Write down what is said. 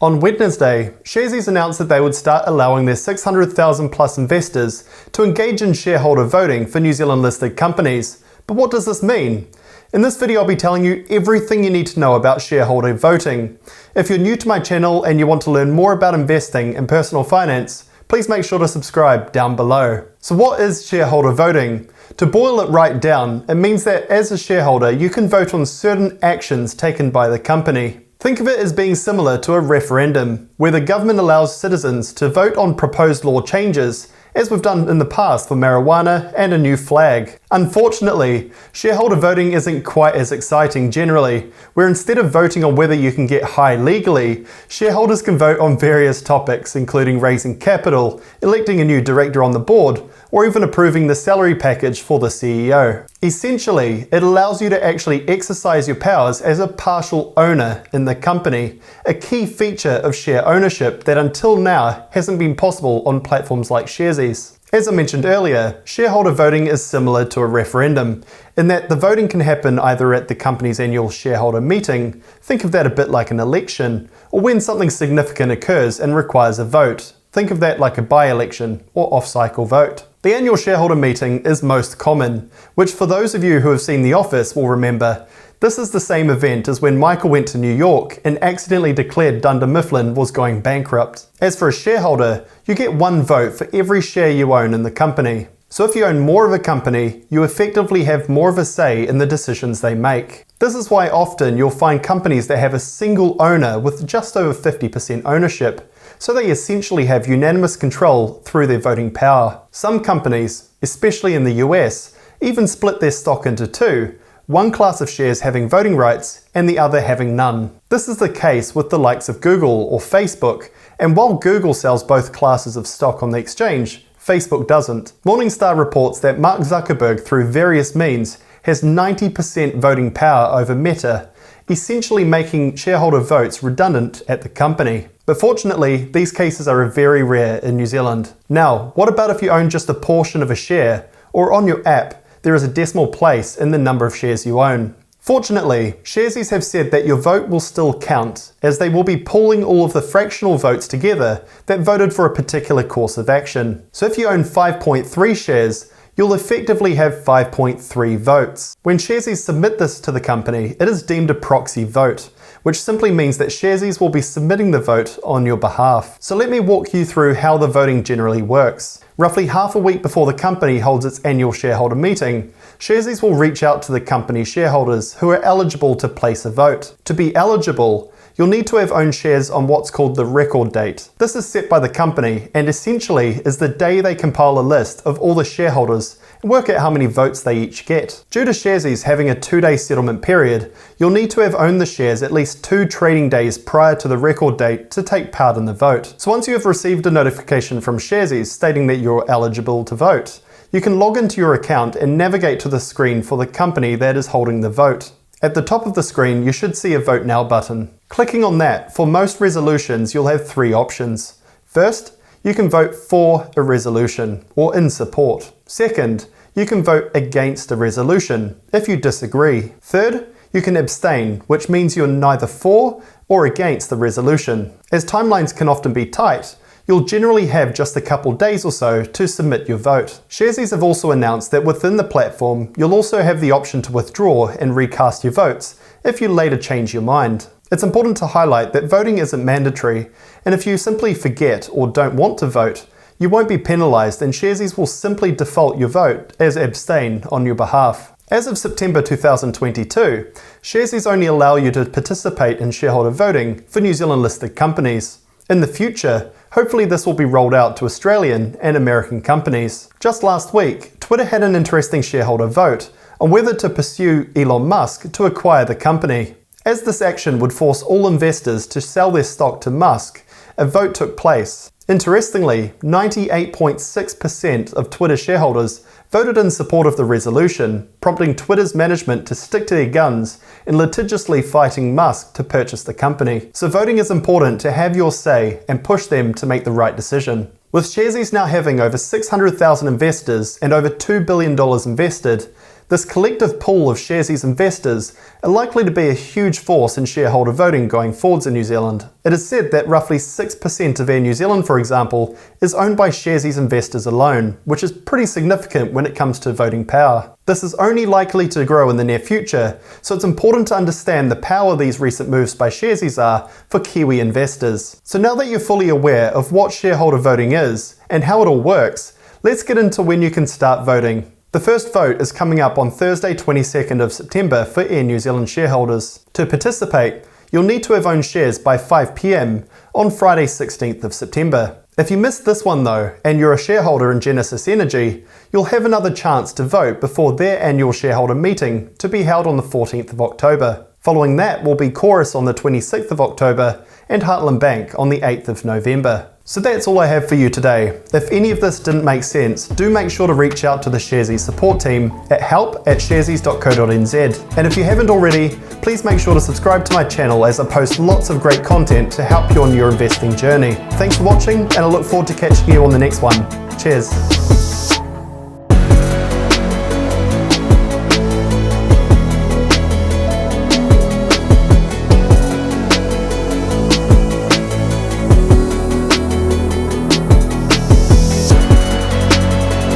On Wednesday, Sharesies announced that they would start allowing their 600,000 plus investors to engage in shareholder voting for New Zealand listed companies. But what does this mean? In this video, I'll be telling you everything you need to know about shareholder voting. If you're new to my channel and you want to learn more about investing and personal finance, please make sure to subscribe down below. So what is shareholder voting? To boil it right down, it means that as a shareholder, you can vote on certain actions taken by the company. Think of it as being similar to a referendum, where the government allows citizens to vote on proposed law changes, as we've done in the past for marijuana and a new flag. Unfortunately, shareholder voting isn't quite as exciting generally, where instead of voting on whether you can get high legally, shareholders can vote on various topics including raising capital, electing a new director on the board, or even approving the salary package for the CEO. Essentially, it allows you to actually exercise your powers as a partial owner in the company, a key feature of share ownership that until now hasn't been possible on platforms like Sharesies. As I mentioned earlier, shareholder voting is similar to a referendum, in that the voting can happen either at the company's annual shareholder meeting, think of that a bit like an election, or when something significant occurs and requires a vote. Think of that like a by-election or off-cycle vote. The annual shareholder meeting is most common, which for those of you who have seen The Office will remember, this is the same event as when Michael went to New York and accidentally declared Dunder Mifflin was going bankrupt. As for a shareholder, you get one vote for every share you own in the company. So if you own more of a company, you effectively have more of a say in the decisions they make. This is why often you'll find companies that have a single owner with just over 50% ownership, so they essentially have unanimous control through their voting power. Some companies, especially in the US, even split their stock into two, one class of shares having voting rights and the other having none. This is the case with the likes of Google or Facebook, and while Google sells both classes of stock on the exchange, Facebook doesn't. Morningstar reports that Mark Zuckerberg, through various means, has 90% voting power over Meta, essentially making shareholder votes redundant at the company. But fortunately, these cases are very rare in New Zealand. Now, what about if you own just a portion of a share, or on your app, there is a decimal place in the number of shares you own? Fortunately, Sharesies have said that your vote will still count, as they will be pooling all of the fractional votes together that voted for a particular course of action. So if you own 5.3 shares, you'll effectively have 5.3 votes. When Sharesies submit this to the company, it is deemed a proxy vote, which simply means that Sharesies will be submitting the vote on your behalf. So let me walk you through how the voting generally works. Roughly half a week before the company holds its annual shareholder meeting, Sharesies will reach out to the company shareholders who are eligible to place a vote. To be eligible, you'll need to have owned shares on what's called the record date. This is set by the company and essentially is the day they compile a list of all the shareholders and work out how many votes they each get. Due to Sharesies having a 2-day settlement period, you'll need to have owned the shares at least 2 trading days prior to the record date to take part in the vote. So once you have received a notification from Sharesies stating that you're eligible to vote, you can log into your account and navigate to the screen for the company that is holding the vote. At the top of the screen, you should see a Vote Now button. Clicking on that, for most resolutions, you'll have 3 options. First, you can vote for a resolution, or in support. Second, you can vote against a resolution, if you disagree. Third, you can abstain, which means you're neither for or against the resolution. As timelines can often be tight, you'll generally have just a couple days or so to submit your vote. Sharesies have also announced that within the platform, you'll also have the option to withdraw and recast your votes if you later change your mind. It's important to highlight that voting isn't mandatory, and if you simply forget or don't want to vote, you won't be penalised and Sharesies will simply default your vote as abstain on your behalf. As of September 2022, Sharesies only allow you to participate in shareholder voting for New Zealand listed companies. In the future, hopefully this will be rolled out to Australian and American companies. Just last week, Twitter had an interesting shareholder vote on whether to pursue Elon Musk to acquire the company. As this action would force all investors to sell their stock to Musk, a vote took place. Interestingly, 98.6% of Twitter shareholders voted in support of the resolution, prompting Twitter's management to stick to their guns in litigiously fighting Musk to purchase the company. So voting is important to have your say and push them to make the right decision. With Sharesies now having over 600,000 investors and over $2 billion invested, This collective pool of Sharesies investors are likely to be a huge force in shareholder voting going forwards in New Zealand. It is said that roughly 6% of Air New Zealand, for example, is owned by Sharesies investors alone, which is pretty significant when it comes to voting power. This is only likely to grow in the near future, so it's important to understand the power these recent moves by Sharesies are for Kiwi investors. So now that you're fully aware of what shareholder voting is and how it all works, let's get into when you can start voting. The first vote is coming up on Thursday 22nd of September for Air New Zealand shareholders. To participate, you'll need to have owned shares by 5 PM on Friday 16th of September. If you missed this one though, and you're a shareholder in Genesis Energy, you'll have another chance to vote before their annual shareholder meeting to be held on the 14th of October. Following that will be Chorus on the 26th of October and Heartland Bank on the 8th of November. So that's all I have for you today. If any of this didn't make sense, do make sure to reach out to the Sharesies support team at help@sharesies.co.nz. And if you haven't already, please make sure to subscribe to my channel as I post lots of great content to help you on your investing journey. Thanks for watching, and I look forward to catching you on the next one. Cheers.